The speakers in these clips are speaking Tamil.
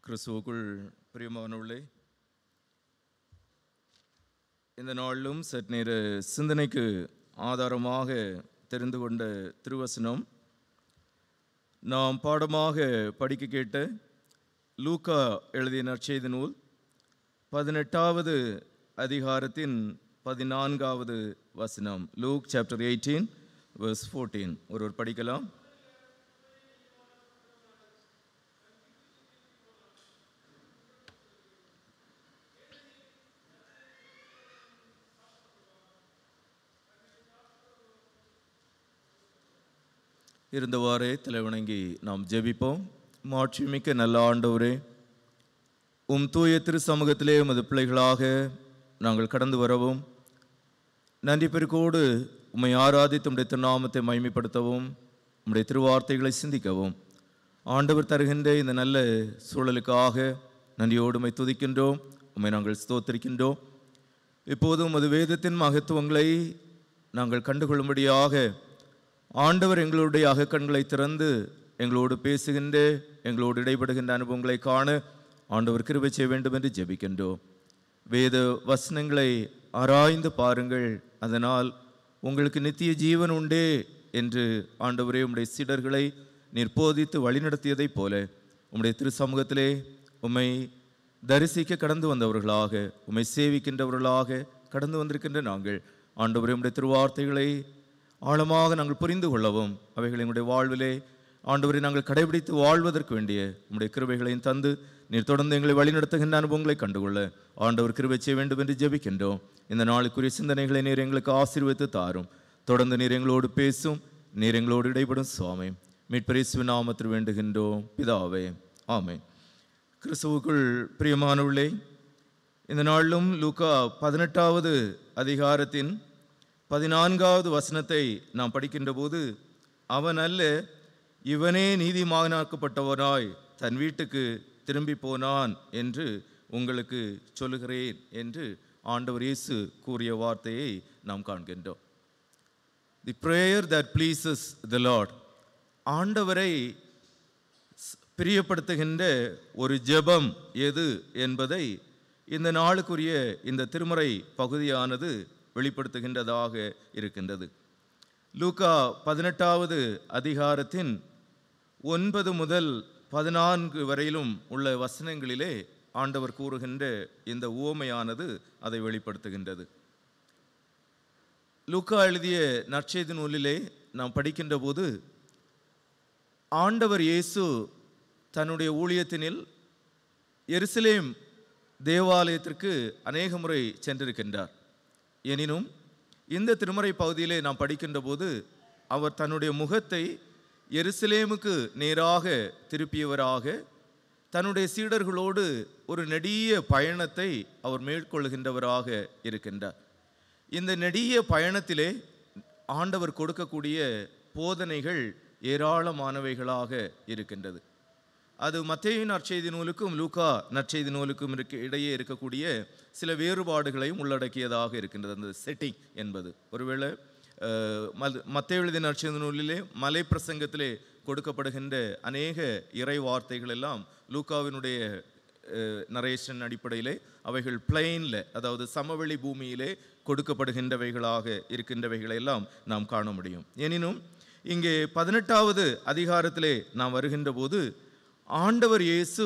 கிறிஸ்துவுக்குள் பிரியமானவர்களே, இந்த நாளிலும் சற்று நேர சிந்தனைக்கு ஆதாரமாக தெரிந்து கொண்ட திருவசனம் நாம் பாடமாக படிக்க கேட்ட லூக்கா எழுதிய நற்செய்தி நூல் 18வது அதிகாரத்தின் 14வது வசனம். Look chapter 18 verse 14. ஒருவர் படிக்கலாம். இருந்தவாறே தலைவணங்கி நாம் ஜெபிப்போம். மாட்சிமிக்க நல்ல ஆண்டவரே, தூய திரு சமூகத்திலே உமது பிள்ளைகளாக நாங்கள் கடந்து வரவும், நன்றி பெருக்கோடு உம்மை ஆராதித்து உம்முடைய திருநாமத்தை மகிமைப்படுத்தவும், உம்முடைய திருவார்த்தைகளை சிந்திக்கவும் ஆண்டவர் தருகின்ற இந்த நல்ல சூழலுக்காக நன்றியோடு உம்மை துதிக்கின்றோம், உம்மை நாங்கள் ஸ்தோத்திரிக்கின்றோம். இப்போதும் உமது வேதத்தின் மகத்துவங்களை நாங்கள் கண்டுகொள்ளும்படியாக ஆண்டவர் எங்களுடைய அகக்கண்களை திறந்து எங்களோடு பேசுகின்ற, எங்களோடு இடைபடுகின்ற அனுபவங்களை காண ஆண்டவர் கிருபை செய்ய வேண்டும் என்று ஜெபிக்கின்றோம். வேத வசனங்களை ஆராய்ந்து பாருங்கள், அதனால் உங்களுக்கு நித்திய ஜீவன் உண்டே என்று ஆண்டவரே உம்முடைய சீடர்களை நீர் போதித்து வழிநடத்தியதைப் போல உம்முடைய திரு சமூகத்திலே உம்மை தரிசிக்க கடந்து வந்தவர்களாக, உம்மை சேவிக்கின்றவர்களாக கடந்து வந்திருக்கின்ற நாங்கள் ஆண்டவரே உம்முடைய திருவார்த்தைகளை ஆழமாக நாங்கள் புரிந்து கொள்ளவும், அவைகளை எங்களுடைய வாழ்விலே ஆண்டவரை நாங்கள் கடைபிடித்து வாழ்வதற்கு வேண்டிய உம்முடைய கிருபைகளையும் தந்து நீர் தொடர்ந்து எங்களை வழிநடத்துகின்ற அனுபவங்களை கண்டுகொள்ள ஆண்டவர் கிருபை செய்ய வேண்டும் என்று ஜெபிக்கின்றோம். இந்த நாளுக்குரிய சிந்தனைகளை நீர் எங்களுக்கு ஆசீர்வதித்து தாரும். தொடர்ந்து நீர் எங்களோடு பேசும், நீர் எங்களோடு இடைபடும் சுவாமி. மீட்பர் இயேசுவின் நாமத்தில் வேண்டுகின்றோம் பிதாவே, ஆமென். கிறிஸ்துவுக்குள் பிரியமானவர்களே, இந்த நாளிலும் லூக்கா 18வது அதிகாரத்தின் 14வது வசனத்தை நாம் படிக்கின்ற போது, அவன் அல்ல, இவனே நீதிமானாக்கப்பட்டவனாய் தன் வீட்டுக்கு திரும்பி போனான் என்று உங்களுக்கு சொல்லுகிறேன் என்று ஆண்டவர் இயேசு கூறிய வார்த்தையை நாம் காண்கின்றோம். The prayer that pleases the Lord. ஆண்டவரை பிரியப்படுத்துகின்ற ஒரு ஜெபம் எது என்பதை இந்த நாளுக்குரிய இந்த திருமறை பகுதியானது வெளிப்படுத்துகின்றதாக இருக்கின்றது. லூக்கா 18வது அதிகாரத்தின் 9 முதல் 14 வரையிலும் உள்ள வசனங்களிலே ஆண்டவர் கூறுகின்ற இந்த உவமையானது அதை வெளிப்படுத்துகின்றது. லூக்கா எழுதிய நற்செய்தி நூலிலே நாம் படிக்கின்ற போது, ஆண்டவர் இயேசு தன்னுடைய ஊழியத்தினில் எருசலேம் தேவாலயத்திற்கு அநேக முறை சென்றிருக்கின்றார். எனினும் இந்த திருமறை பகுதியிலே நாம் படிக்கின்ற போது அவர் தன்னுடைய முகத்தை எருசலேமுக்கு நேராக திருப்பியவராக தன்னுடைய சீடர்களோடு ஒரு நெடிய பயணத்தை அவர் மேற்கொள்கின்றவராக இருக்கின்றார். இந்த நெடிய பயணத்திலே ஆண்டவர் கொடுக்கக்கூடிய போதனைகள் ஏராளமானவைகளாக இருக்கின்றது. அது மத்தேயு நற்செய்தி நூலுக்கும் லூக்கா நற்செய்தி நூலுக்கும் இடையே இருக்கக்கூடிய சில வேறுபாடுகளையும் உள்ளடக்கியதாக இருக்கின்றது. அந்த செட்டிங் என்பது ஒருவேளை மத்தேயு எழுதிய நற்செய்தி நூலிலே மலை பிரசங்கத்திலே கொடுக்கப்படுகின்ற அநேக இறை வார்த்தைகள் எல்லாம் லூக்காவினுடைய நரேஷன் அடிப்படையிலே அவைகள் பிளெயினில், அதாவது சமவெளி பூமியிலே கொடுக்கப்படுகின்றவைகளாக இருக்கின்றவைகளை எல்லாம் நாம் காண முடியும். எனினும் இங்கே 18வது அதிகாரத்திலே நாம் வருகின்ற போது ஆண்டவர் இயேசு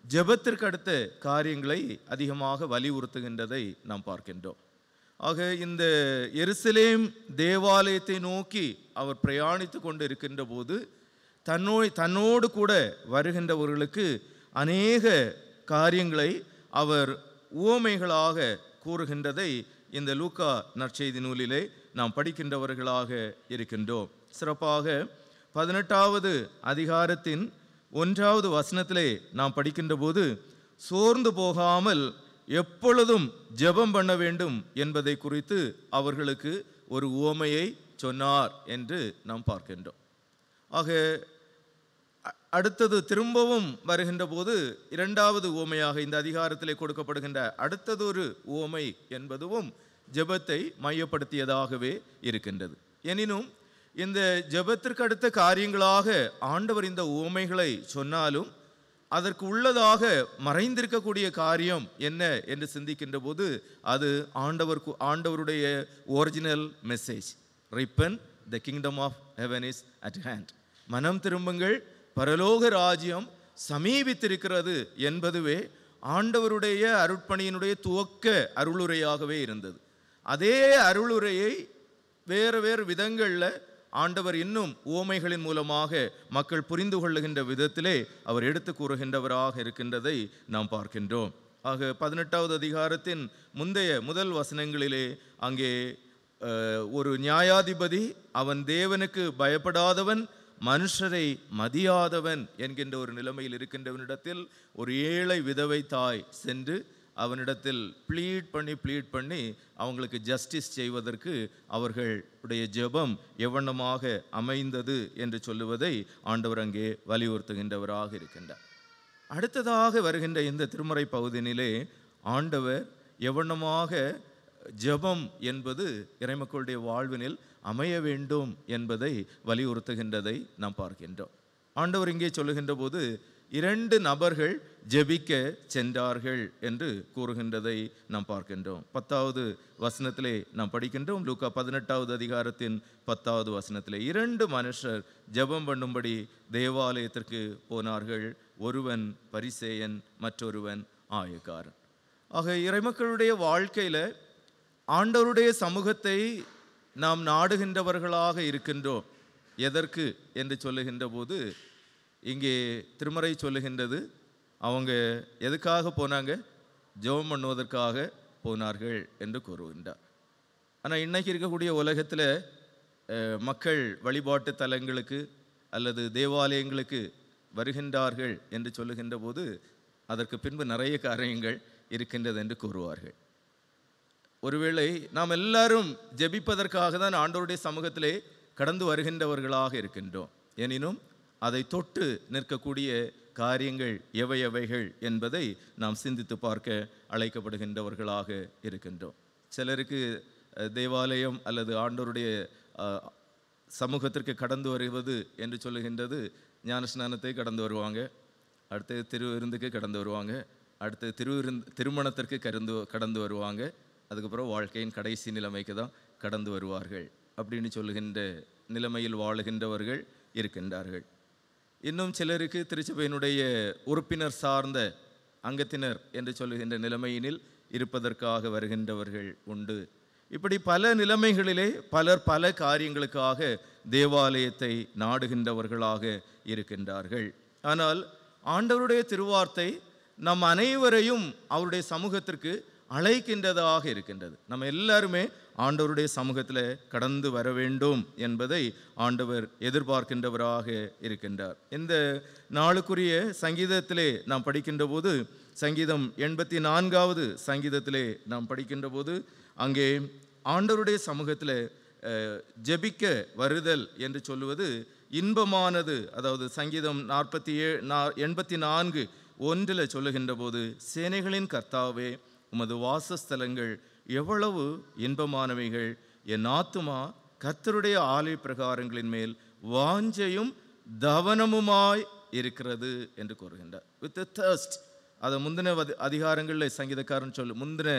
ஜெபத்திற்கு அடுத்த காரியங்களை அதிகமாக வலியுறுத்துகின்றதை நாம் பார்க்கின்றோம். ஆக இந்த எருசலேம் தேவாலயத்தை நோக்கி அவர் பிரயாணித்து கொண்டு இருக்கின்ற போது தன்னோடு கூட வருகின்றவர்களுக்கு அநேக காரியங்களை அவர் உவமைகளாக கூறுகின்றதை இந்த லூக்கா நற்செய்தி நூலிலே நாம் படிக்கின்றவர்களாக இருக்கின்றோம். சிறப்பாக 18வது அதிகாரத்தின் 1வது வசனத்திலே நாம் படிக்கின்ற போது, சோர்ந்து போகாமல் எப்பொழுதும் ஜெபம் பண்ண வேண்டும் என்பதை குறித்து அவர்களுக்கு ஒரு உவமையை சொன்னார் என்று நாம் பார்க்கின்றோம். ஆக அடுத்தது திரும்பவும் வருகின்ற போது 2வது உவமையாக இந்த அதிகாரத்திலே கொடுக்கப்படுகின்ற அடுத்ததொரு உவமை என்பதும் ஜெபத்தை மையப்படுத்தியதாகவே இருக்கின்றது. எனினும் இந்த ஜெபத்திற்கு அடுத்த காரியங்களாக ஆண்டவர் இந்த உவமைகளை சொன்னாலும் அதற்கு உள்ளதாக மறைந்திருக்கக்கூடிய காரியம் என்ன என்று சிந்திக்கின்ற போது அது ஆண்டவருடைய original message. Repent, the kingdom of heaven is at hand. மனம் திரும்புங்கள், பரலோக ராஜ்யம் சமீபித்திருக்கிறது என்பதுவே ஆண்டவருடைய அருட்பணியினுடைய துவக்க அருளுரையாகவே இருந்தது. அதே அருளுரையை வேறு வேறு விதங்களில் ஆண்டவர் இன்னும் உவமைகளின் மூலமாக மக்கள் புரிந்து கொள்ளுகின்ற விதத்திலே அவர் எடுத்து கூறுகின்றவராக இருக்கின்றதை நாம் பார்க்கின்றோம். ஆக 18வது அதிகாரத்தின் முதல் வசனங்களிலே அங்கே ஒரு நியாயாதிபதி, அவன் தேவனுக்கு பயப்படாதவன், மனுஷரை மதியாதவன் என்கின்ற ஒரு நிலைமையில் இருக்கின்றவனிடத்தில் ஒரு ஏழை விதவை தாய் சென்று அவனிடத்தில் ப்ளீட் பண்ணி அவங்களுக்கு ஜஸ்டிஸ் செய்வதற்கு அவர்களுடைய ஜெபம் எவ்வண்ணமாக அமைந்தது என்று சொல்லுவதை ஆண்டவர் அங்கே வலியுறுத்துகின்றவராக இருக்கின்றார். அடுத்ததாக வருகின்ற இந்த திருமறை பகுதியிலே ஆண்டவர் எவ்வண்ணமாக ஜெபம் என்பது இறைமக்களுடைய வாழ்வினில் அமைய வேண்டும் என்பதை வலியுறுத்துகின்றதை நாம் பார்க்கின்றோம். ஆண்டவர் இங்கே சொல்லுகின்ற போது 2 நபர்கள் ஜெபிக்க சென்றார்கள் என்று கூறுகின்றதை நாம் பார்க்கின்றோம். 10வது வசனத்திலே நாம் படிக்கின்றோம். லூக்கா 18வது அதிகாரத்தின் 10வது வசனத்திலே 2 மனுஷர் ஜெபம் பண்ணும்படி தேவாலயத்திற்கு போனார்கள். ஒருவன் பரிசேயன், மற்றொருவன் ஆயக்காரன். ஆக இறைமக்களுடைய வாழ்க்கையில் ஆண்டவருடைய சமூகத்தை நாம் நாடுகின்றவர்களாக இருக்கின்றோம். எதற்கு என்று சொல்லுகின்ற போது இங்கே திருமறை சொல்லுகின்றது, அவங்க எதுக்காக போனாங்க? ஜெபம் பண்ணுவதற்காக போனார்கள் என்று கூறுகின்றார். ஆனால் இன்றைக்கி இருக்கக்கூடிய உலகத்தில் மக்கள் வழிபாட்டு தலங்களுக்கு அல்லது தேவாலயங்களுக்கு வருகின்றார்கள் என்று சொல்லுகின்ற போது அதற்கு பின்பு நிறைய காரியங்கள் இருக்கின்றது என்று கூறுவார்கள். ஒருவேளை நாம் எல்லாரும் ஜெபிப்பதற்காக தான் ஆண்டவருடைய சமூகத்திலே கடந்து வருகின்றவர்களாக இருக்கின்றோம். எனினும் அதை தொட்டு நிற்கக்கூடிய காரியங்கள் எவைகள் என்பதை நாம் சிந்தித்து பார்க்க அழைக்கப்படுகின்றவர்களாக இருக்கின்றோம். சிலருக்கு தேவாலயம் அல்லது ஆண்டவருடைய சமூகத்திற்கு கடந்து வருவது என்று சொல்லுகின்றது, ஞானஸ்நானத்தை கடந்து வருவாங்க, அடுத்து திருவிருந்துக்கு கடந்து வருவாங்க, அடுத்து திருமணத்திற்கு கடந்து வருவாங்க, அதுக்கப்புறம் வாழ்க்கையின் கடைசி நிலைமைக்கு தான் கடந்து வருவார்கள் அப்படின்னு சொல்லுகின்ற நிலைமையில் வாழுகின்றவர்கள் இருக்கின்றார்கள். இன்னும் சிலருக்கு திருச்சபையினுடைய உறுப்பினர் சார்ந்த அங்கத்தினர் என்று சொல்லுகின்ற நிலைமையினில் இருப்பதற்காக வருகின்றவர்கள் உண்டு. இப்படி பல நிலைமைகளிலே பலர் பல காரியங்களுக்காக தேவாலயத்தை நாடுகின்றவர்களாக இருக்கின்றார்கள். ஆனால் ஆண்டவருடைய திருவார்த்தை நம் அனைவரையும் அவருடைய சமூகத்திற்கு அழைக்கின்றதாக இருக்கின்றது. நம்ம எல்லாருமே ஆண்டவருடைய சமூகத்தில் கடந்து வர வேண்டும் என்பதை ஆண்டவர் எதிர்பார்க்கின்றவராக இருக்கின்றார். இந்த நாளுக்குரிய சங்கீதத்திலே நாம் படிக்கின்ற போது, சங்கீதம் 84வது சங்கீதத்திலே நாம் படிக்கின்ற போது அங்கே ஆண்டவருடைய சமூகத்தில் ஜெபிக்க வருதல் என்று சொல்லுவது இன்பமானது. அதாவது சங்கீதம் 84:1 சொல்லுகின்ற போது, சேனைகளின் கர்த்தாவே, உமது வாசஸ்தலங்கள் எவ்வளவு இன்பமானவைகள், என் ஆத்துமா கர்த்தருடைய ஆலய பிரகாரங்களின் மேல் வாஞ்சையும் தவனமுமாய் இருக்கிறது என்று கூறுகின்றார். With thirst. அதை முந்தின அதிகாரங்களில் முந்தின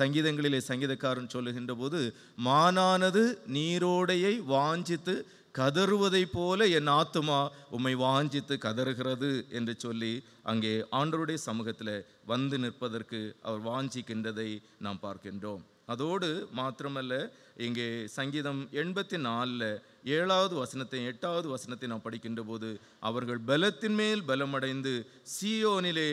சங்கீதங்களிலே சங்கீதக்காரன் சொல்லுகின்ற போது, மானானது நீரோடையை வாஞ்சித்து கதறுவதை போல என் ஆத்துமா உம்மை வாஞ்சித்து கதறுகிறது என்று சொல்லி அங்கே ஆண்டவருடைய சமூகத்தில் வந்து நிற்பதற்கு அவர் வாஞ்சிக்கின்றதை நாம் பார்க்கின்றோம். அதோடு மாத்திரமல்ல, இங்கே சங்கீதம் 84 7வது வசனத்தை 8வது வசனத்தை நாம் படிக்கின்ற போது, அவர்கள் பலத்தின் மேல் பலமடைந்து சீயோனிலே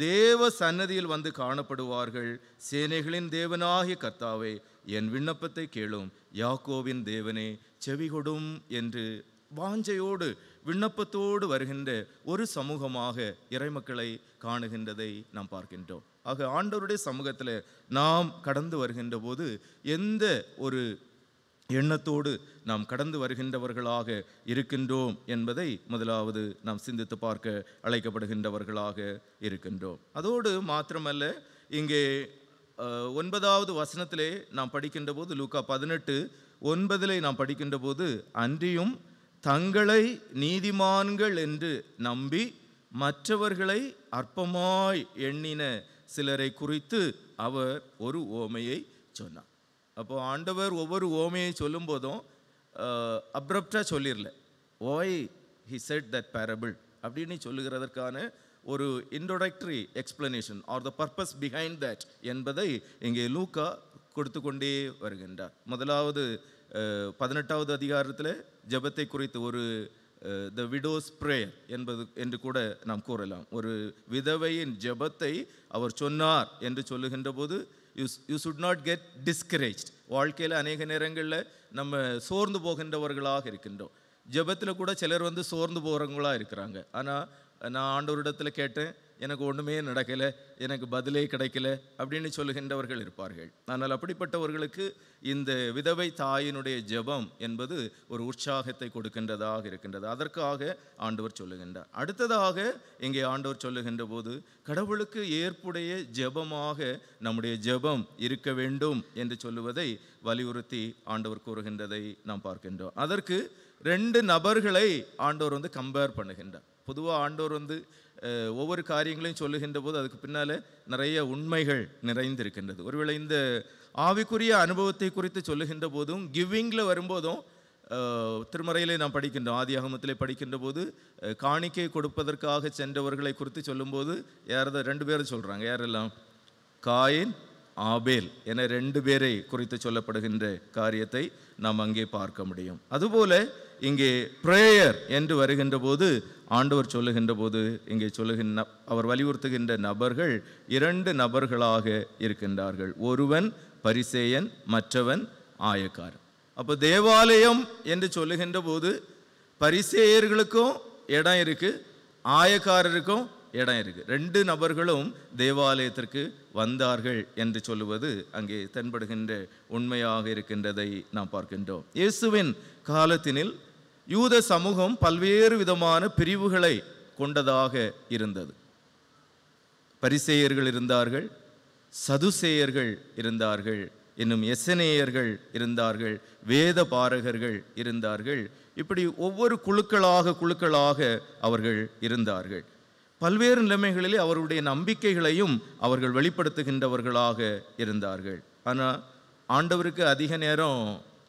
தேவ சன்னதியில் வந்து காணப்படுவார்கள். சேனைகளின் தேவனாகிய கர்த்தாவே, என் விண்ணப்பத்தை கேளும், யாக்கோவின் தேவனே செவிகொடும் என்று வாஞ்சையோடு விண்ணப்பத்தோடு வருகின்ற ஒரு சமூகமாக இறைமக்களை காணுகின்றதை நாம் பார்க்கின்றோம். ஆக ஆண்டவருடைய சமூகத்தில் நாம் கடந்து வருகின்ற போது எந்த ஒரு எண்ணத்தோடு நாம் கடந்து வருகின்றவர்களாக இருக்கின்றோம் என்பதை முதலாவது நாம் சிந்தித்து பார்க்க அழைக்கப்படுகின்றவர்களாக இருக்கின்றோம். அதோடு மாத்திரமல்ல, இங்கே 9வது வசனத்திலே நாம் படிக்கின்ற போது, லூக்கா 18:9 நாம் படிக்கின்ற போது, அன்றியும் தங்களை நீதிமான்கள் என்று நம்பி மற்றவர்களை அற்பமாய் எண்ணின சிலரை குறித்து அவர் ஒரு ஓமையை சொன்னார். அப்போ ஆண்டவர் ஒவ்வொரு ஓமையை சொல்லும் போதும் அப்ரப்டாக சொல்லிடல. Why he said that parable அப்படின்னு சொல்லுகிறதற்கான ஒரு introductory explanation or the purpose behind that என்பதை இங்கே லூக்கா கொடுத்து கொண்டே வருகின்றார். முதலாவது 18வது அதிகாரத்தில் ஜெபத்தை குறித்து ஒரு த விடோஸ் ப்ரேயர் என்று கூட நாம் கூறலாம். ஒரு விதவையின் ஜெபத்தை அவர் சொன்னார் என்று சொல்லுகின்ற போது you should not get discouraged. வாழ்க்கையில் அநேக நேரங்களில் நம்ம சோர்ந்து போகின்றவர்களாக இருக்கின்றோம். ஜெபத்தில் கூட சிலர் சோர்ந்து போகிறவங்களாக இருக்கிறாங்க. ஆனால் நான் ஆண்டவரிடத்தில் கேட்டேன், எனக்கு ஒன்றுமே நடக்கலை, எனக்கு பதிலே கிடைக்கல அப்படின்னு சொல்லுகின்றவர்கள் இருப்பார்கள். ஆனால் அப்படிப்பட்டவர்களுக்கு இந்த விதவை தாயினுடைய ஜெபம் என்பது ஒரு உற்சாகத்தை கொடுக்கின்றதாக இருக்கின்றது. அதற்காக ஆண்டவர் சொல்லுகின்றார். அடுத்ததாக இங்கே ஆண்டவர் சொல்லுகின்ற போது கடவுளுக்கு ஏற்புடைய ஜெபமாக நம்முடைய ஜெபம் இருக்க வேண்டும் என்று சொல்லுவதை வலியுறுத்தி ஆண்டவர் கூறுகின்றதை நாம் பார்க்கின்றோம். அதற்கு 2 நபர்களை ஆண்டவர் கம்பேர் பண்ணுகின்றார். பொதுவாக ஆண்டவர் ஒவ்வொரு காரியங்களையும் சொல்லுகின்ற போது அதுக்கு பின்னால் நிறைய உண்மைகள் நிறைந்திருக்கின்றது. ஒருவேளை இந்த ஆவிக்குரிய அனுபவத்தை குறித்து சொல்லுகின்ற போதும் கிவிங்கில் வரும்போதும் திருமறையிலே நாம் படிக்கின்றோம். ஆதியாகமத்திலே படிக்கின்ற போது காணிக்கை கொடுப்பதற்காக சென்றவர்களை குறித்து சொல்லும்போது 2 பேரை சொல்கிறாங்க. யாரெல்லாம்? காயின், ஆபேல் என 2 பேரை குறித்து சொல்லப்படுகின்ற காரியத்தை நாம் அங்கே பார்க்க முடியும். அதுபோல இங்கே பிரேயர் என்று வருகின்ற போது ஆண்டவர் சொல்லுகின்ற போது இங்கே அவர் வலியுறுத்துகின்ற நபர்கள் 2 நபர்களாக இருக்கின்றார்கள். ஒருவன் பரிசேயன், மற்றவன் ஆயக்காரன். அப்போ தேவாலயம் என்று சொல்லுகின்ற போது பரிசேயர்களுக்கும் இடம் இருக்கு, ஆயக்காரருக்கும் இடம் இருக்கு. 2 நபர்களும் தேவாலயத்திற்கு வந்தார்கள் என்று சொல்லுவது அங்கே தென்படுகின்ற உண்மையாக இருக்கின்றதை நாம் பார்க்கின்றோம். இயேசுவின் காலத்தினில் யூத சமூகம் பல்வேறு விதமான பிரிவுகளை கொண்டதாக இருந்தது. பரிசேயர்கள் இருந்தார்கள், சதுசேயர்கள் இருந்தார்கள், இன்னும் எசனேயர்கள் இருந்தார்கள், வேத பாரகர்கள் இருந்தார்கள். இப்படி ஒவ்வொரு குழுக்களாக அவர்கள் இருந்தார்கள். பல்வேறு நிலைமைகளிலே அவருடைய நம்பிக்கைகளையும் அவர்கள் வெளிப்படுத்துகின்றவர்களாக இருந்தார்கள். ஆனால் ஆண்டவருக்கு அதிக நேரம்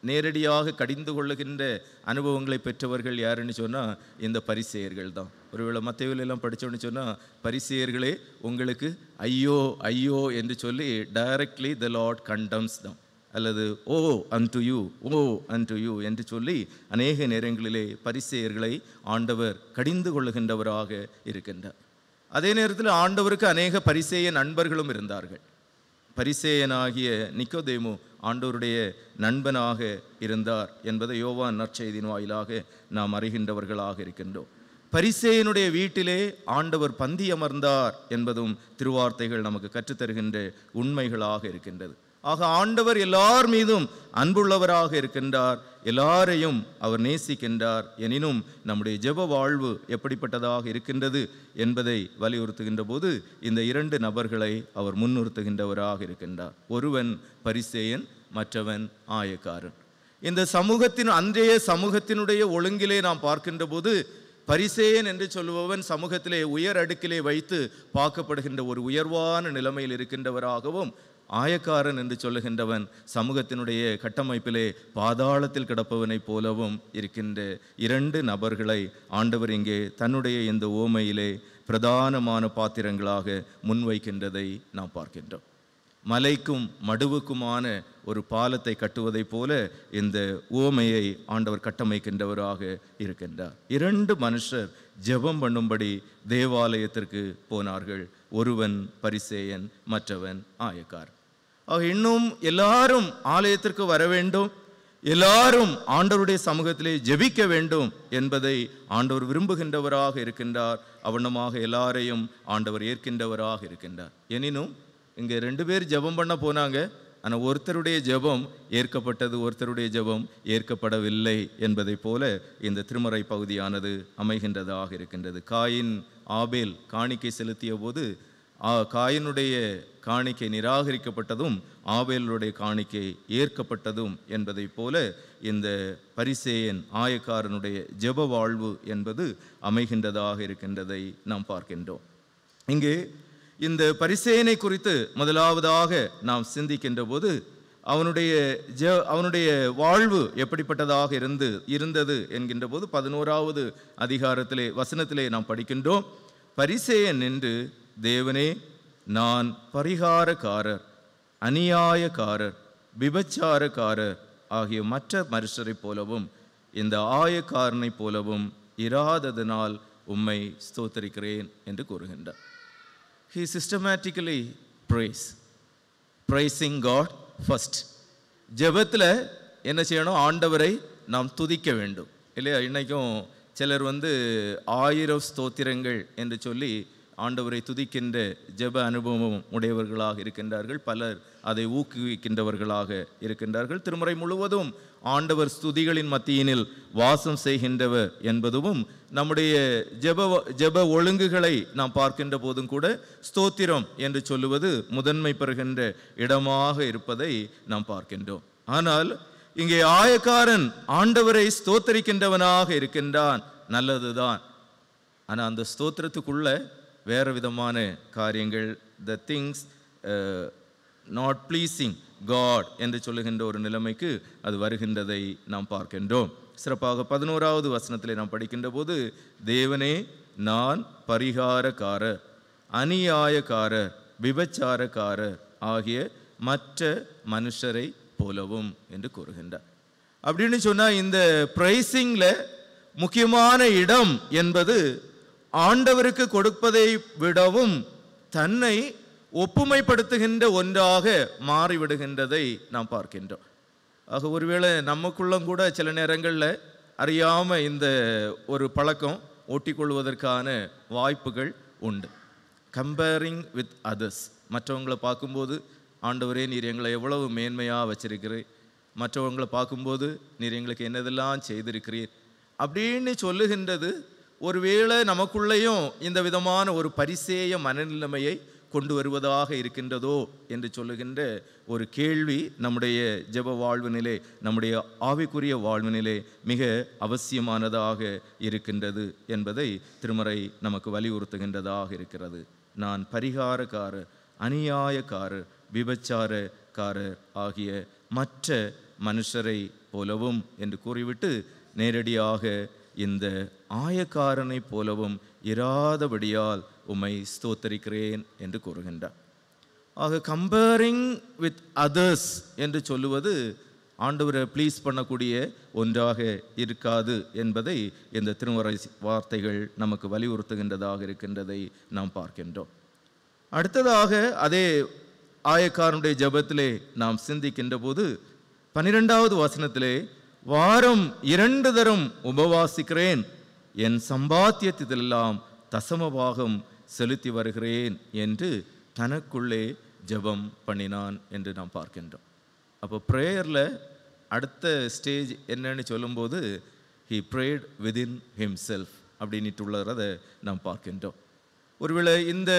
நேரடியாக கடிந்து கொள்ளுகின்ற அனுபவங்களை பெற்றவர்கள் யாருன்னு சொன்னால் இந்த பரிசேயர்கள் தான். ஒருவேளை மத்தேயுவிலெல்லாம் படித்தோன்னு சொன்னால் பரிசேயர்களே உங்களுக்கு ஐயோ ஐயோ என்று சொல்லி டைரக்ட்லி த லார்ட் கண்டம்ஸ் தம், அல்லது ஓ அன்டு யூ என்று சொல்லி அநேக நேரங்களிலே பரிசேயர்களை ஆண்டவர் கடிந்து கொள்ளுகின்றவராக இருக்கின்றார். அதே நேரத்தில் ஆண்டவருக்கு அநேக பரிசேய நண்பர்களும் இருந்தார்கள். பரிசேயனாகிய நிக்கோதேமு ஆண்டவருடைய நண்பனாக இருந்தார் என்பதை யோவான் நற்செய்தியின் வாயிலாக நாம் அறிகின்றவர்களாக இருக்கின்றோம். பரிசேயனுடைய வீட்டிலே ஆண்டவர் பந்தி அமர்ந்தார் என்பதும் திருவார்த்தைகள் நமக்கு கற்றுத்தருகின்ற உண்மைகளாக இருக்கின்றது. ஆக ஆண்டவர் எல்லார் மீதும் அன்புள்ளவராக இருக்கின்றார், எல்லாரையும் அவர் நேசிக்கின்றார். எனினும் நம்முடைய ஜெப வாழ்வு எப்படிப்பட்டதாக இருக்கின்றது என்பதை வலியுறுத்துகின்ற போது இந்த 2 நபர்களை அவர் முன்னிறுத்துகின்றவராக இருக்கின்றார். ஒருவன் பரிசேயன், மற்றவன் ஆயக்காரன். இந்த சமூகத்தின் அன்றைய சமூகத்தினுடைய ஒழுங்கிலே நாம் பார்க்கின்ற போது பரிசேயன் என்று சொல்லுபவன் சமூகத்திலே உயர் அடுக்கிலே வைத்து பார்க்கப்படுகின்ற ஒரு உயர்வான நிலைமையில் இருக்கின்றவராகவும், ஆயக்காரன் என்று சொல்லுகின்றவன் சமூகத்தினுடைய கட்டமைப்பிலே பாதாளத்தில் கிடப்பவனைப் போலவும் இருக்கின்ற 2 நபர்களை ஆண்டவர் இங்கே தன்னுடைய இந்த ஓமையிலே பிரதானமான பாத்திரங்களாக முன்வைக்கின்றதை நாம் பார்க்கின்றோம். மலைக்கும் மடுவுக்குமான ஒரு பாலத்தை கட்டுவதைப் போல இந்த உவமையை ஆண்டவர் கட்டமைக்கின்றவராக இருக்கின்றார். 2 மனுஷர் ஜெபம் பண்ணும்படி தேவாலயத்திற்கு போனார்கள். ஒருவன் பரிசேயன், மற்றவன் ஆயக்காரன். இன்னும் எல்லாரும் ஆலயத்திற்கு வர வேண்டும், எல்லாரும் ஆண்டவருடைய சமூகத்திலே ஜெபிக்க வேண்டும் என்பதை ஆண்டவர் விரும்புகின்றவராக இருக்கின்றார். அவனமாக எல்லாரையும் ஆண்டவர் ஏற்கின்றவராக இருக்கின்றார். எனினும் இங்கே 2 பேர் ஜெபம் பண்ண போனாங்க. ஆனால் ஒருத்தருடைய ஜெபம் ஏற்கப்பட்டது, ஒருத்தருடைய ஜெபம் ஏற்கப்படவில்லை என்பதை போல இந்த திருமறை பகுதியானது அமைகின்றதாக இருக்கின்றது. காயின், ஆபேல் காணிக்கை செலுத்திய போது காயினுடைய காணிக்கை நிராகரிக்கப்பட்டதும் ஆபேலுடைய காணிக்கை ஏற்கப்பட்டதும் என்பதை போல இந்த பரிசேயன் ஆயக்காரனுடைய ஜெப வாழ்வு என்பது அமைகின்றதாக இருக்கின்றதை நாம் பார்க்கின்றோம். இங்கே இந்த பரிசேயனை குறித்து முதலாவதாக நாம் சிந்திக்கின்ற போது அவனுடைய வாழ்வு எப்படிப்பட்டதாக இருந்தது என்கின்ற போது 11வது அதிகாரத்திலே வசனத்திலே நாம் படிக்கின்றோம். பரிசேயன் என்று, தேவனே, நான் பரிகாரக்காரர், அநியாயக்காரர், விபச்சாரக்காரர் ஆகிய மற்ற மனுஷரைப் போலவும் இந்த ஆயக்காரனைப் போலவும் இராததனால் உம்மை ஸ்தோத்தரிக்கிறேன் என்று கூறுகின்றார். He systematically praising God first. ஜெபத்தில் என்ன செய்யணும்? ஆண்டவரை நாம் துதிக்க வேண்டும் இல்லையா? இன்றைக்கும் சிலர் 1000 ஸ்தோத்திரங்கள் என்று சொல்லி ஆண்டவரை துதிக்கின்ற ஜெப அனுபவம் உடையவர்களாக இருக்கின்றார்கள். பலர் அதை ஊக்குவிக்கின்றவர்களாக இருக்கின்றார்கள். திருமுறை முழுவதும் ஆண்டவர் ஸ்துதிகளின் மத்தியினில் வாசம் செய்கின்றவர் என்பதும் நம்முடைய ஜெப ஒழுங்குகளை நாம் பார்க்கின்ற போதும் கூட ஸ்தோத்திரம் என்று சொல்லுவது முதன்மை பெறுகின்ற இடமாக இருப்பதை நாம் பார்க்கின்றோம். ஆனால் இங்கே ஆயக்காரன் ஆண்டவரை ஸ்தோத்தரிக்கின்றவனாக இருக்கின்றான், நல்லதுதான். ஆனால் அந்த ஸ்தோத்திரத்துக்குள்ள வேறு விதமான காரியங்கள், the things not pleasing God என்று சொல்லுகின்ற ஒரு நிலைமைக்கு அது வருகின்றதை நாம் பார்க்கின்றோம். சிறப்பாக 11வது வசனத்திலே நாம் படிக்கின்ற போது, தேவனே, நான் பரிகாரக்காரர், அநியாயக்காரர், விபச்சாரக்காரர் ஆகிய மற்ற மனுஷரை போலவும் என்று கூறுகின்றார். அப்படின்னு சொன்னால் இந்த பிரைசிங்கில் முக்கியமான இடம் என்பது ஆண்டவருக்கு கொடுப்பதை விடவும் தன்னை ஒப்புமைப்படுத்துகின்ற ஒன்றாக மாறிவிடுகின்றதை நாம் பார்க்கின்றோம். ஆக ஒருவேளை நமக்குள்ளும் கூட சில நேரங்களில் அறியாமல் இந்த ஒரு பழக்கம் ஒட்டிக்கொள்வதற்கான வாய்ப்புகள் உண்டு. கம்பேரிங் வித் அதர்ஸ், மற்றவங்களை பார்க்கும்போது, ஆண்டவரே நீர் எங்களை எவ்வளவு மேன்மையாக வச்சிருக்கிறீர், மற்றவங்களை பார்க்கும்போது நீர் எங்களுக்கு என்னதெல்லாம் செய்திருக்கிறீர் அப்படின்னு சொல்லுகின்றது ஒருவேளை நமக்குள்ளேயும் இந்த விதமான ஒரு பரிசேய மனநிலைமையை கொண்டு வருவதாக இருக்கின்றதோ என்று சொல்லுகின்ற ஒரு கேள்வி நம்முடைய ஜெப வாழ்வினிலே, நம்முடைய ஆவிக்குரிய வாழ்வினிலே மிக அவசியமானதாக இருக்கின்றது என்பதை திருமறை நமக்கு வலியுறுத்துகின்றதாக இருக்கிறது. நான் பரிகாரக்காரர், அநியாயக்காரர், விபச்சாரக்காரர் ஆகிய மற்ற மனுஷரை போலவும் என்று கூறிவிட்டு நேரடியாக இந்த ஆயக்காரனை போலவும் இராதபடியால் உம்மை ஸ்தோத்தரிக்கிறேன் என்று கூறுகின்றார். ஆக கம்பேரிங் வித் அதர்ஸ் என்று சொல்லுவது ஆண்டவரை ப்ளீஸ் பண்ணக்கூடிய ஒன்றாக இருக்காது என்பதை இந்த திருமுறை வார்த்தைகள் நமக்கு வலியுறுத்துகின்றதாக இருக்கின்றதை நாம் பார்க்கின்றோம். அடுத்ததாக அதே ஆயக்காரனுடைய ஜெபத்திலே நாம் சிந்திக்கின்ற போது 12வது வசனத்திலே, வாரம் 2 தரம் உபவாசிக்கிறேன், என் சம்பாத்தியத்திலெல்லாம் தசமபாகம் செலுத்தி வருகிறேன் என்று தனக்குள்ளே ஜெபம் பண்ணினான் என்று நாம் பார்க்கின்றோம். அப்போ ப்ரேயரில் அடுத்த ஸ்டேஜ் என்னன்னு சொல்லும்போது he prayed within himself அப்படின்னுட்டுள்ளதை நாம் பார்க்கின்றோம். ஒருவேளை இந்த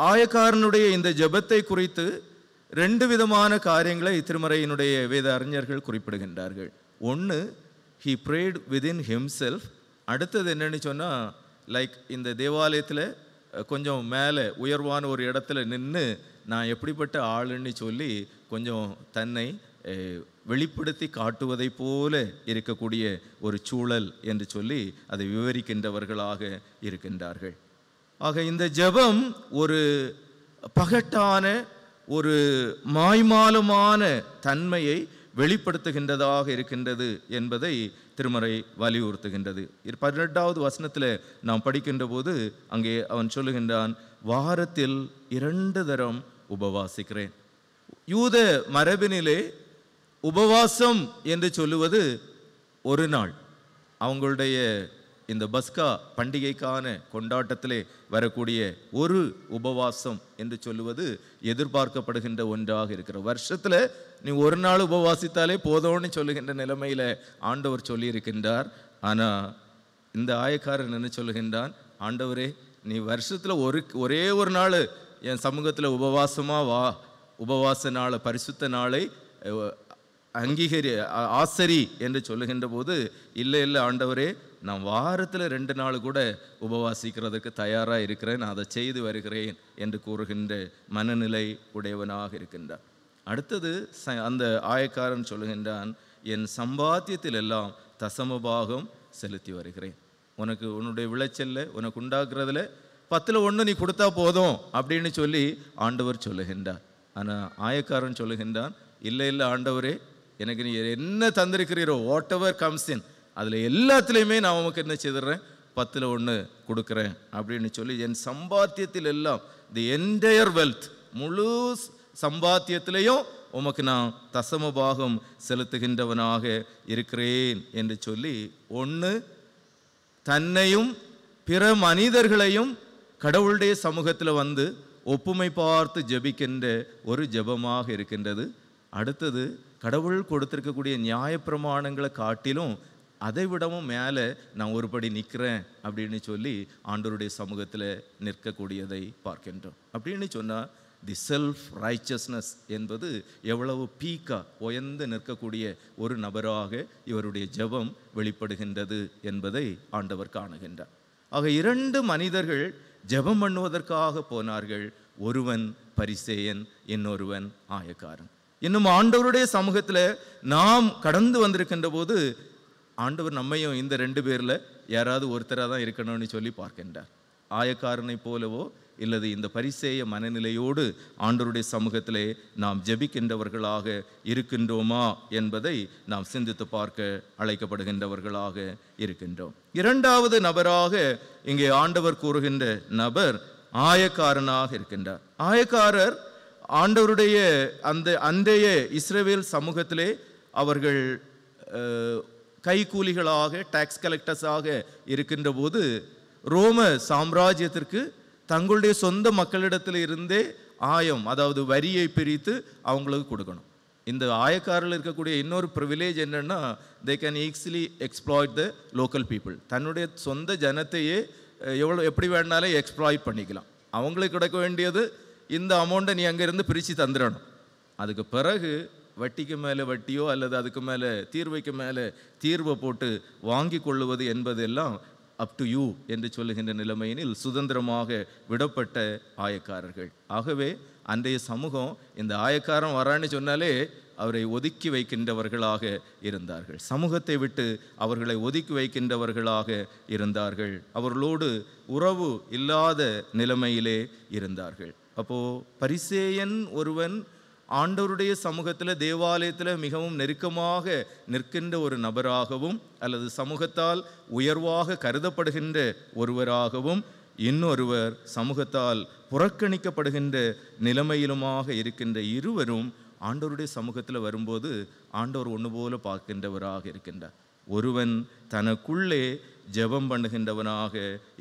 ஆயக்காரனுடைய இந்த ஜெபத்தை குறித்து 2 விதமான காரியங்களை திருமறையினுடைய வேத அறிஞர்கள் குறிப்பிடுகின்றார்கள். ஒன்று, he prayed within himself. அடுத்தது என்னன்னு சொன்னால், லைக் இந்த தேவாலயத்தில் கொஞ்சம் மேலே உயர்வான ஒரு இடத்துல நின்று நான் எப்படிப்பட்ட ஆளுன்னு சொல்லி கொஞ்சம் தன்னை வெளிப்படுத்தி காட்டுவதை போல இருக்கக்கூடிய ஒரு சூழல் என்று சொல்லி அதை விவரிக்கின்றவர்களாக இருக்கின்றார்கள். ஆக இந்த ஜெபம் ஒரு பகட்டான ஒரு மாய்மாலமான தன்மையை வெளிப்படுத்துகின்றதாக இருக்கின்றது என்பதை திருமறை வலியுறுத்துகின்றது. 18வது வசனத்தில் நாம் படிக்கின்ற போது அங்கே அவன் சொல்லுகின்றான், வாரத்தில் 2 தரம் உபவாசிக்கிறேன். யூத மரபினிலே உபவாசம் என்று சொல்லுவது ஒரு நாள். அவங்களுடைய இந்த பஸ்கா பண்டிகைக்கான கொண்டாட்டத்திலே வரக்கூடிய ஒரு உபவாசம் என்று சொல்லுவது எதிர்பார்க்கப்படுகின்ற ஒன்றாக இருக்கிற. வருஷத்தில் நீ ஒரு நாள் உபவாசித்தாலே போதும்னு சொல்லுகின்ற நிலைமையில் ஆண்டவர் சொல்லியிருக்கின்றார். ஆனால் இந்த ஆயக்காரன் என்ன சொல்லுகின்றான், ஆண்டவரே நீ வருஷத்தில் ஒரே ஒரு நாள் என் சமூகத்தில் உபவாசமாக வா, உபவாச நாளை, பரிசுத்த நாளை ஆசரி என்று சொல்லுகின்ற போது, இல்லை ஆண்டவரே, நான் வாரத்தில் 2 நாள் கூட உபவாசிக்கிறதுக்கு தயாராக இருக்கிறேன், நான் அதை செய்து வருகிறேன் என்று கூறுகின்ற மனநிலை உடையவனாக இருக்கின்றான். அடுத்தது அந்த ஆயக்காரன் சொல்லுகின்றான், என் சம்பாத்தியத்தில் எல்லாம் தசமபாகம் செலுத்தி வருகிறேன். உனக்கு உன்னுடைய விளைச்சல்ல, உனக்கு உண்டாக்குறதுல 10ல் 1 நீ கொடுத்தா போதும் அப்படின்னு சொல்லி ஆண்டவர் சொல்லுகின்றார். ஆனால் ஆயக்காரன் சொல்லுகின்றான், இல்லை ஆண்டவரே, எனக்கு நீ என்ன தந்திருக்கிறீரோ, வாட் எவர் கம்ஸ் இன், அதில் எல்லாத்துலேயுமே நான் உமக்கு என்ன செய்துடுறேன், 10ல் 1 கொடுக்குறேன் அப்படின்னு சொல்லி, என் சம்பாத்தியத்தில் எல்லாம், தி என்டையர் வெல்த், முழு சம்பாத்தியத்திலையும் உமக்கு நான் தசமபாகம் செலுத்துகின்றவனாக இருக்கிறேன் என்று சொல்லி, ஒன்று தன்னையும் பிற மனிதர்களையும் கடவுளுடைய சமூகத்தில் வந்து ஒப்புமை பார்த்து ஜெபிக்கின்ற ஒரு ஜெபமாக இருக்கின்றது. அடுத்தது, கடவுள் கொடுத்திருக்கக்கூடிய நியாயப்பிரமாணங்களை காட்டிலும் அதை விடவும் மேலே நான் ஒருபடி நிற்கிறேன் அப்படின்னு சொல்லி ஆண்டவருடைய சமூகத்தில் நிற்கக்கூடியதை பார்க்கின்றோம். அப்படின்னு சொன்னால் தி செல்ஃப் ரைச்சஸ்னஸ் என்பது எவ்வளவு உயர்ந்து நிற்கக்கூடிய ஒரு நபராக இவருடைய ஜெபம் வெளிப்படுகின்றது என்பதை ஆண்டவர் காணுகின்றார். ஆக 2 மனிதர்கள் ஜெபம் பண்ணுவதற்காக போனார்கள். ஒருவன் பரிசேயன், இன்னொருவன் ஆயக்காரன். இன்னும் ஆண்டவருடைய சமூகத்தில் நாம் கடந்து வந்திருக்கின்ற போது ஆண்டவர் நம்மையும் இந்த 2 பேரில் யாராவது ஒருத்தராக தான் இருக்கணும்னு சொல்லி பார்க்கின்றார். ஆயக்காரனை போலவோ இல்லது இந்த பரிசேய மனநிலையோடு ஆண்டவருடைய சமூகத்திலே நாம் ஜெபிக்கின்றவர்களாக இருக்கின்றோமா என்பதை நாம் சிந்தித்து பார்க்க அழைக்கப்படுகின்றவர்களாக இருக்கின்றோம். 2வது நபராக இங்கே ஆண்டவர் கூறுகின்ற நபர் ஆயக்காரனாக இருக்கின்றார். ஆயக்காரர் ஆண்டவருடைய அந்த அன்றைய இஸ்ரவேல் சமூகத்திலே அவர்கள் கைக்கூலிகளாக, டாக்ஸ் கலெக்டர்ஸாக இருக்கின்ற போது ரோம சாம்ராஜ்யத்திற்கு தங்களுடைய சொந்த மக்களிடத்தில் இருந்தே ஆயம், அதாவது வரியை பிரித்து அவங்களுக்கு கொடுக்கணும். இந்த ஆயக்காரில் இருக்கக்கூடிய இன்னொரு ப்ரிவிலேஜ் என்னென்னா, they can easily exploit the local people. தன்னுடைய சொந்த ஜனத்தையே எப்படி வேணாலும் எக்ஸ்ப்ளாய்ட் பண்ணிக்கலாம். அவங்களுக்கு கிடைக்க வேண்டியது இந்த அமௌண்ட்டை நீ அங்கேருந்து பிரித்து தந்துடணும். அதுக்கு பிறகு வட்டிக்கு மேலே வட்டியோ அல்லது அதுக்கு மேலே தீர்வைக்கு மேலே தீர்வை போட்டு வாங்கி கொள்ளுவது என்பதெல்லாம் அப் டு யூ என்று சொல்லுகின்ற நிலைமையினில் சுதந்திரமாக விடப்பட்ட ஆயக்காரர்கள். ஆகவே அன்றைய சமூகம் இந்த ஆயக்காரன் வரான்னு சொன்னாலே அவரை ஒதுக்கி வைக்கின்றவர்களாக இருந்தார்கள். சமூகத்தை விட்டு அவர்களை ஒதுக்கி வைக்கின்றவர்களாக இருந்தார்கள். அவர்களோடு உறவு இல்லாத நிலைமையிலே இருந்தார்கள். அப்போது பரிசேயன் ஒருவன் ஆண்டவருடைய சமூகத்தில், தேவாலயத்தில் மிகவும் நெருக்கமாக நிற்கின்ற ஒரு நபராகவும் அல்லது சமூகத்தால் உயர்வாக கருதப்படுகின்ற ஒருவராகவும், இன்னொருவர் சமூகத்தால் புறக்கணிக்கப்படுகின்ற நிலைமையிலுமாக இருக்கின்ற இருவரும் ஆண்டவருடைய சமூகத்தில் வரும்போது ஆண்டவர் ஒன்று போல பார்க்கின்றவராக இருக்கின்றார். ஒருவன் தனக்குள்ளே ஜெபம் பண்ணுகின்றவனாக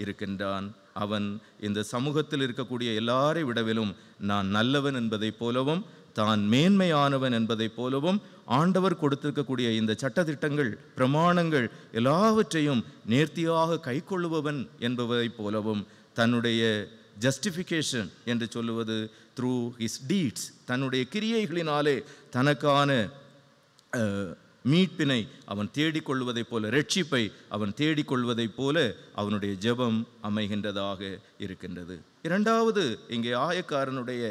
இருக்கின்றான். அவன் இந்த சமூகத்தில் இருக்கக்கூடிய எல்லாரை விடவிலும் நான் நல்லவன் என்பதைப் போலவும் தான் மேன்மையானவன் என்பதைப் போலவும் ஆண்டவர் கொடுத்திருக்கக்கூடிய இந்த சட்டதிட்டங்கள், பிரமாணங்கள் எல்லாவற்றையும் நேர்த்தியாக கை கொள்ளுபவன் என்பதைப் போலவும் தன்னுடைய ஜஸ்டிஃபிகேஷன் என்று சொல்லுவது த்ரூ ஹிஸ் டீட்ஸ், தன்னுடைய கிரியைகளினாலே தனக்கான மீட்பினை அவன் தேடிக்கொள்வதைப் போல, ரட்சிப்பை அவன் தேடிக்கொள்வதைப் போல அவனுடைய ஜெபம் அமைகின்றதாக இருக்கின்றது. 2வது, இங்கே ஆயக்காரனுடைய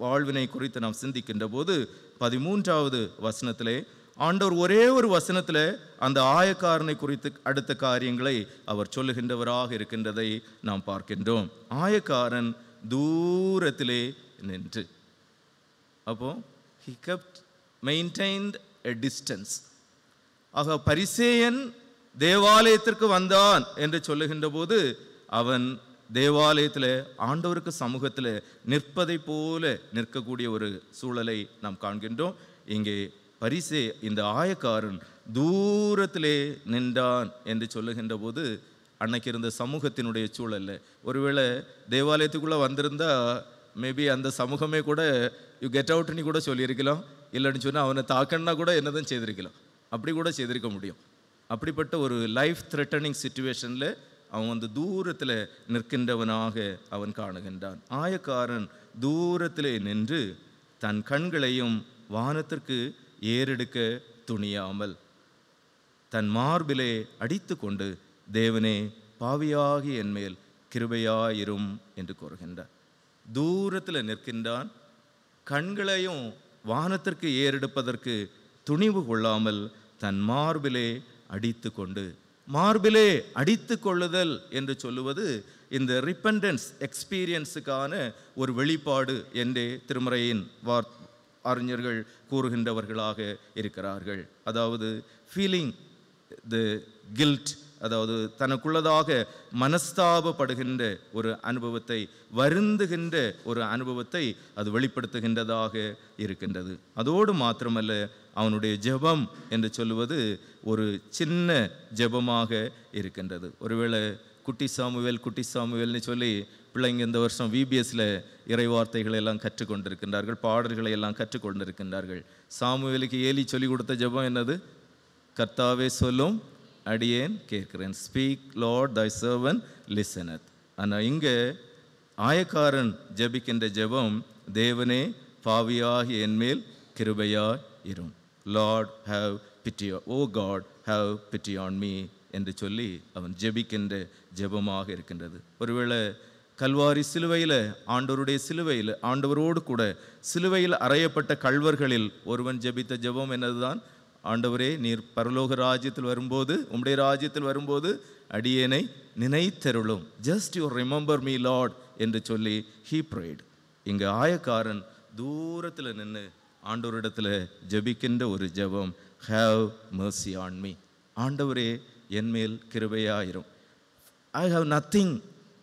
வாழ்வினை குறித்து நாம் சிந்திக்கின்ற போது 13வது வசனத்திலே ஆண்டவர் ஒரே ஒரு வசனத்தில் அந்த ஆயக்காரனை குறித்து அடுத்த காரியங்களை அவர் சொல்லுகின்றவராக இருக்கின்றதை நாம் பார்க்கின்றோம். ஆயக்காரன் தூரத்திலே நின்று, அப்போ he kept maintained a distance. ஆக பரிசேயன் தேவாலயத்திற்கு வந்தான் என்று சொல்லுகின்ற போது அவன் தேவாலயத்தில் ஆண்டவருக்கு சமூகத்தில் நிற்பதை போல நிற்கக்கூடிய ஒரு சூழலை நாம் காண்கின்றோம். இங்கே இந்த ஆயக்காரன் தூரத்திலே நின்றான் என்று சொல்லுகின்ற போது அன்னைக்கு இருந்த சமூகத்தினுடைய சூழல்ல, ஒருவேளை தேவாலயத்துக்குள்ளே வந்திருந்தா மேபி அந்த சமூகமே கூட யூ கெட் அவுட்னு கூட சொல்லியிருக்கலாம். இல்லைன்னு சொன்னால் அவனை தாக்கன்னா கூட என்னதான் செய்திருக்கலாம், அப்படி கூட செய்திருக்க முடியும். அப்படிப்பட்ட ஒரு லைஃப் த்ரெட்டனிங் சிச்சுவேஷனில் அவன் வந்து தூரத்தில் நிற்கின்றவனாக அவன் காணுகின்றான். ஆயக்காரன் தூரத்திலே நின்று தன் கண்களையும் வானத்திற்கு ஏறெடுக்க துணியாமல் தன் மார்பிலே அடித்து கொண்டு, தேவனே, பாவியாகி என் மேல் கிருபையாயிரும் என்று கூறுகின்றார். தூரத்தில் நிற்கின்றான். கண்களையும் வானத்திற்கு ஏறெடுப்பதற்கு துணிவு கொள்ளாமல் தன் மார்பிலே அடித்து கொண்டு, மார்பிலே அடித்து கொள்ளுதல் என்று சொல்லுவது இந்த ரிப்பெண்டன்ஸ் எக்ஸ்பீரியன்ஸுக்கான ஒரு வெளிப்பாடு என்றே திருமறையின் அறிஞர்கள் கூறுகின்றவர்களாக இருக்கிறார்கள். அதாவது ஃபீலிங் த கில்ட், அதாவது தனக்குள்ளதாக மனஸ்தாபப்படுகின்ற ஒரு அனுபவத்தை, வருந்துகின்ற ஒரு அனுபவத்தை அது வெளிப்படுத்துகின்றதாக இருக்கின்றது. அதோடு மாத்திரமல்ல, அவனுடைய ஜெபம் என்று சொல்லுவது ஒரு சின்ன ஜெபமாக இருக்கின்றது. ஒருவேளை குட்டி சாமுவேல்னு சொல்லி பிள்ளைங்க இந்த வருஷம் விபிஎஸ்ல இறைவார்த்தைகளை எல்லாம் கற்றுக்கொண்டிருக்கின்றார்கள், பாடல்களை எல்லாம் கற்றுக்கொண்டிருக்கின்றார்கள். சாமுவேலுக்கு ஏலி சொல்லி கொடுத்த ஜெபம் என்னது? கர்த்தாவே சொல்லும், அடியேன் கேட்கிறேன். ஸ்பீக் லார்ட், தை சர்வன்ட் லிசனத். ஆனால் இங்கே ஆயக்காரன் ஜெபிக்கின்ற ஜெபம், தேவனே, பாவியாகி என்மேல் கிருபையாய் இரும். Lord have pity, O God have pity on me என்று சொல்லி அவன் ஜெபிக்கின்ற ஜெபமாக இருக்கின்றது. ஒருவேளை கல்வாரி சிலுவையில், ஆண்டவருடைய சிலுவையில், ஆண்டவரோடு கூட சிலுவையில் அறையப்பட்ட கள்வர்களில் ஒருவன் ஜெபித்த ஜெபம் என்னதுதான்? ஆண்டவரே, நீர் பரலோக ராஜ்யத்தில் வரும்போது, உம்முடைய ராஜ்யத்தில் வரும்போது அடியேனை நினைத்தருளும். Just you remember me Lord என்று சொல்லி ஹீ ப்ரேட். இங்கே ஆயக்காரன் தூரத்தில் நின்று ஆண்டவரிடத்தில் ஜெபிக்கின்ற ஒரு ஜெபம், ஹேவ் மர்சி ஆன் மீ. ஆண்டவரே, என்மேல் கிருபையாயிரும். I have nothing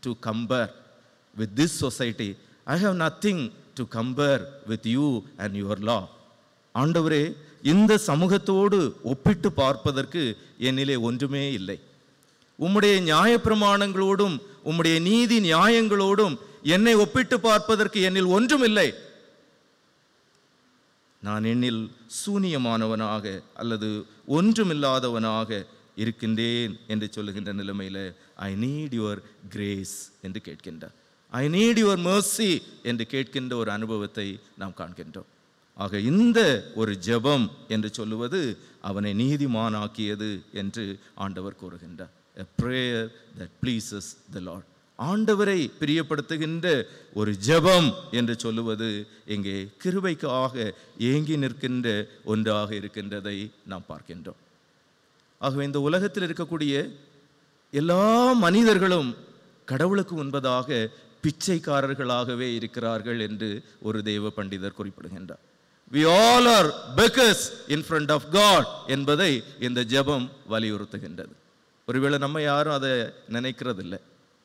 to compare with this society. I have nothing to compare with you and your law. ஆண்டவரே, இந்த சமூகத்தோடு ஒப்பிட்டு பார்ப்பதற்கு என்னிலே ஒன்றுமே இல்லை. உம்முடைய நியாயப்பிரமாணங்களோடும் உம்முடைய நீதி நியாயங்களோடும் என்னை ஒப்பிட்டு பார்ப்பதற்கு என்னில் ஒன்றுமில்லை. நான் என்னில் சூனியமானவனாக அல்லது ஒன்றுமில்லாதவனாக இருக்கின்றேன் என்று சொல்லுகின்ற நிலைமையில் ஐ நீட் யுவர் கிரேஸ் என்று கேட்கின்றார். ஐ நீட் யுவர் மர்சி என்று கேட்கின்ற ஒரு அனுபவத்தை நாம் காண்கின்றோம். ஆக இந்த ஒரு ஜெபம் என்று சொல்லுவது அவனை நீதிமானாக்கியது என்று ஆண்டவர் கூறுகின்றார். A prayer that pleases the Lord. ஆண்டவரை பிரியப்படுத்துகின்ற ஒரு ஜெபம் என்று சொல்லுவது இங்கே கிருபைக்காக ஏங்கி நிற்கின்ற ஒன்றாக இருக்கின்றதை நாம் பார்க்கின்றோம். ஆகவே இந்த உலகத்தில் இருக்கக்கூடிய எல்லா மனிதர்களும் கடவுளுக்கு முன்பதாக பிச்சைக்காரர்களாகவே இருக்கிறார்கள் என்று ஒரு தெய்வ பண்டிதர் குறிப்பிடுகின்றார். We all are beggars in front of God என்பதை இந்த ஜெபம் வலியுறுத்துகின்றது. ஒருவேளை நம்ம யாரும் அதை நினைக்கிறதில்லை.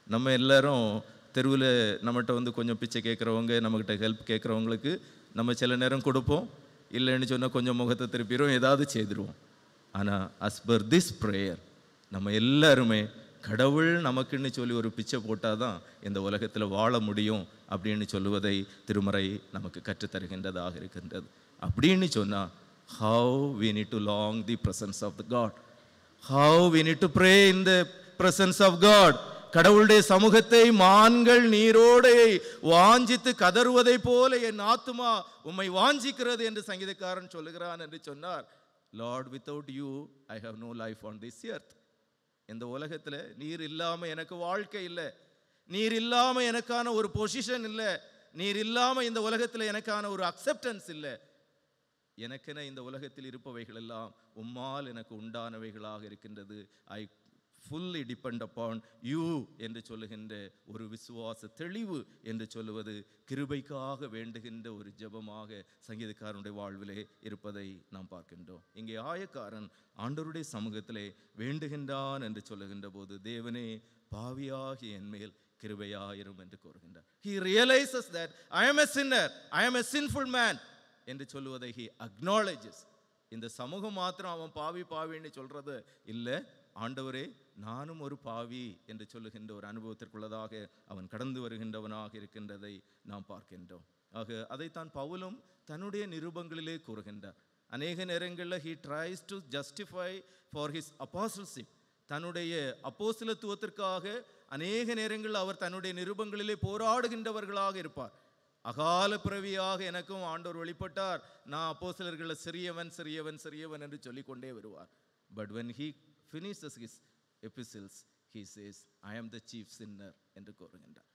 நம்ம எல்லாரும் தெருவில் நம்மகிட்ட வந்து கொஞ்சம் பிச்சை கேட்குறவங்க, நம்மகிட்ட ஹெல்ப் கேட்குறவங்களுக்கு நம்ம சில நேரம் கொடுப்போம், இல்லைன்னு சொன்னால் கொஞ்சம் முகத்தை திருப்பிடுவோம், ஏதாவது செய்திருவோம். ஆனால் as per this prayer நம்ம எல்லாருமே கடவுள் நமக்குன்னு சொல்லி ஒரு பிச்சை போட்டால் தான் இந்த உலகத்தில் வாழ முடியும் அப்படின்னு சொல்லுவதை திருமறை நமக்கு கற்றுத்தருகின்றதாக இருக்கின்றது. அப்படின்னு சொன்னால் how we need to long the presence of the God, how we need to pray in the presence of God. கடவுளுடைய சமூகத்தை மான்கள் நீரோடை வாஞ்சித்து கதறுவதை போல என் ஆத்துமா உம்மை வாஞ்சிக்கிறது என்று சங்கீதக்காரன் சொல்லுகிறான் என்று சொன்னார். Lord, without you I have no life on this earth. இந்த உலகத்தில் நீர் இல்லாமல் எனக்கு வாழ்க்கை இல்லை, நீர் இல்லாமல் எனக்கான ஒரு பொசிஷன் இல்லை, நீர் இல்லாமல் இந்த உலகத்தில் எனக்கான ஒரு அக்செப்டன்ஸ் இல்லை. எனக்கென இந்த உலகத்தில் இருப்பவைகள் எல்லாம் உம்மால் எனக்கு உண்டானவைகளாக இருக்கின்றது. ஐ fully depend upon you என்று சொல்லுகின்ற ஒரு விசுவாச தெளிவு என்று சொல்லுவது கிருபைக்காக வேண்டுகின்ற ஒரு ஜெபமாக சங்கீதக்காரனுடைய வாழ்விலே இருப்பதை நாம் பார்க்கின்றோம். இங்கே ஆயக்காரன் ஆண்டவருடைய சமூகத்திலே வேண்டுகின்றான் என்று சொல்லுகின்ற போது, தேவனே, பாவியாகி என்மேல் கிருபையாயிரும் என்று கூறுகின்றார். He realizes that I am a sinner, I am a sinful man என்று சொல்லுவதை he acknowledges. இந்த சமூகம் மாத்திரம் அவன் பாவின்னு சொல்றது இல்லை, ஆண்டவரே, நானும் ஒரு பாவி என்று சொல்லுகின்ற ஒரு அனுபவத்திற்குள்ளதாக அவன் கடந்து வருகின்றவனாக இருக்கின்றதை நாம் பார்க்கின்றோம். ஆக அதைத்தான் பவுலும் தன்னுடைய நிருபங்களிலே கூறுகின்றார். அநேக நேரங்களில் he tries to justify for his apostleship. தன்னுடைய அப்போஸ்தலத்துவத்திற்காக அநேக நேரங்கள் அவர் தன்னுடைய நிருபங்களிலே போராடுகின்றவர்களாக இருப்பார். அகால பிறவியாக எனக்கும் ஆண்டவர் வெளிப்பட்டார், நான் அப்போஸ்தலர்களில் சிறியவன் என்று சொல்லிக்கொண்டே வருவார். But when he finishes his epistles he says, I am the chief sinner என்று கூறுகின்றார்.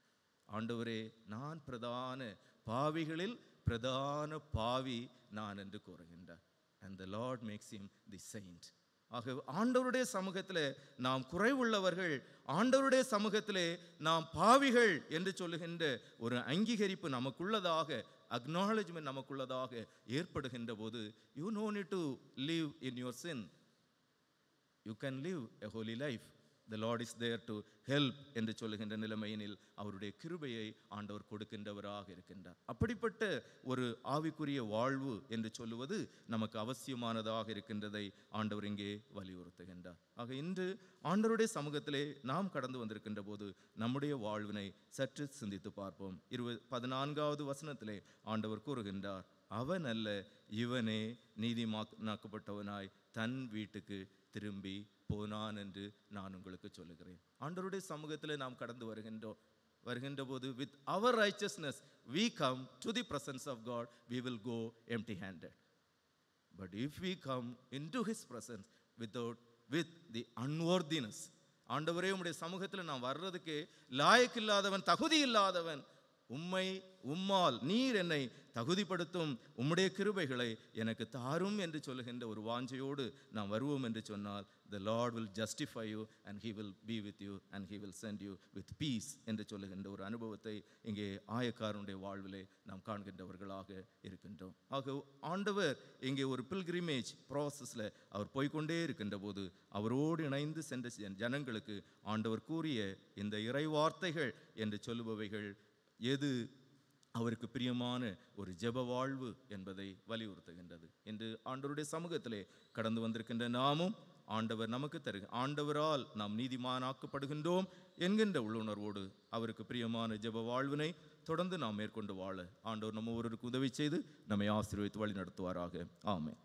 ஆண்டவரே, நான் பிரதான பாவிகளில் பிரதான பாவி நான் என்று கூறுகின்றார். and the Lord makes him the saint. ஆக ஆண்டவருடைய சமூகத்திலே நாம் குறைவுள்ளவர்கள், ஆண்டவருடைய சமூகத்திலே நாம் பாவிகள் என்று சொல்லுகின்ற ஒரு அங்கீகரிப்பு நமக்குள்ளதாக, அக்னாலஜ்மெண்ட் நமக்குள்ளதாக ஏற்படுகின்ற போது, you know need to live in your sin, you can live a holy life. The Lord is there to help என்று சொல்லுகின்ற நிலைமையினில் அவருடைய கிருபையை ஆண்டவர் கொடுக்கின்றவராக இருக்கின்றார். அப்படிப்பட்ட ஒரு ஆவிக்குரிய வாழ்வு என்று சொல்லுவது நமக்கு அவசியமானதாக இருக்கின்றதை ஆண்டவர் இங்கே வலியுறுத்துகின்றார். ஆக இன்று ஆண்டவருடைய சமூகத்திலே நாம் கடந்து வந்திருக்கின்ற போது நம்முடைய வாழ்வினை சற்று சிந்தித்து பார்ப்போம். 14வது வசனத்திலே ஆண்டவர் கூறுகின்றார், அவன் அல்ல இவனே நீதிமானாக்கப்பட்டவனாய் தன் வீட்டுக்கு திரும்பி போனான் என்று நான் உங்களுக்கு சொல்லுகிறேன். ஆண்டவருடைய சமூகத்தில் நாம் கடந்து வருகின்ற போது with our righteousness we come to the presence of God, we will go empty handed. But if we come into his presence with the unworthiness, ஆண்டவரே உம்முடைய சமூகத்தில் நான் வர்றதுக்கு லாயக்கில்லாதவன், தகுதி இல்லாதவன், உம்மால் நீர் என்னை தகுதிப்படுத்தும் உம்முடைய கிருபைகளை எனக்கு தாரும் என்று சொல்லுகின்ற ஒரு வாஞ்சையோடு நாம் வருவோம் என்று சொன்னால், the Lord will justify you and he will be with you and he will send you with peace என்று சொல்லுகின்ற ஒரு அனுபவத்தை இங்கே ஆயக்காரனுடைய வாழ்விலே நாம் காண்கின்றவர்களாக இருக்கின்றோம். ஆக ஆண்டவர் இங்கே ஒரு பில்கிரிமேஜ் ப்ராசஸில் அவர் போய்கொண்டே இருக்கின்ற போது அவரோடு இணைந்து சென்ற ஜனங்களுக்கு ஆண்டவர் கூறிய இந்த இறை வார்த்தைகள் என்று சொல்லுபவைகள் எது அவருக்கு பிரியமான ஒரு ஜெப வாழ்வு என்பதை வலியுறுத்துகின்றது. என்று ஆண்டவருடைய சமூகத்திலே கடந்து வந்திருக்கின்ற நாமும் ஆண்டவர் நமக்கு ஆண்டவரால் நாம் நீதிமானாக்கப்படுகின்றோம் என்கின்ற உள்ளுணர்வோடு அவருக்கு பிரியமான ஜெப வாழ்வினை தொடர்ந்து நாம் மேற்கொண்டு வாழ ஆண்டவர் நம்ம ஒருவருக்கு உதவி செய்து நம்மை ஆசீர்வதித்து வழி நடத்துவாராக. ஆமென்.